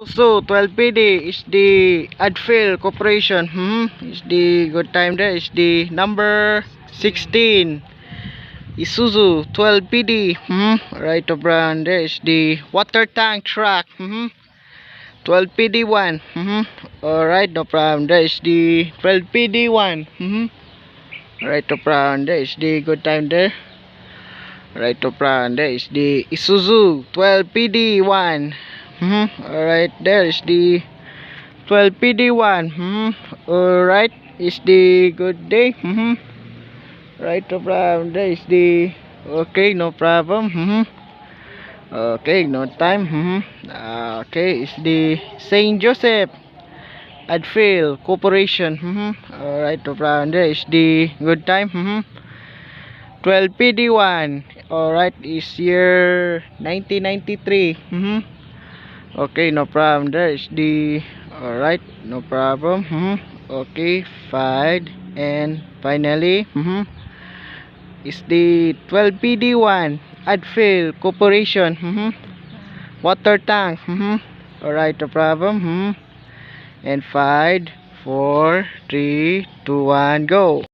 So 12 PD is the Adfield Corporation. Is the good time there. Is the number 16. Isuzu 12 PD. Right of brand there is the water tank truck. 12 PD one. Alright, no problem. There is the 12 PD one. Right of brand there is the good time there. Right of brand there is the Isuzu 12 PD one. Alright, there is the 12 PD one. Alright, is the good day. Right, no problem. There is the okay, no problem. Okay, no time. Okay, is the Saint Joseph Adfield Corporation. Alright, no problem. There is the good time. 12 PD one. Alright, is year 1993. Okay, no problem. There is the alright, no problem. Okay, fine. And finally, is the 12 PD one Adfield Corporation. Water tank. Alright, no problem. And 5, 4, 3, 2, 1, go.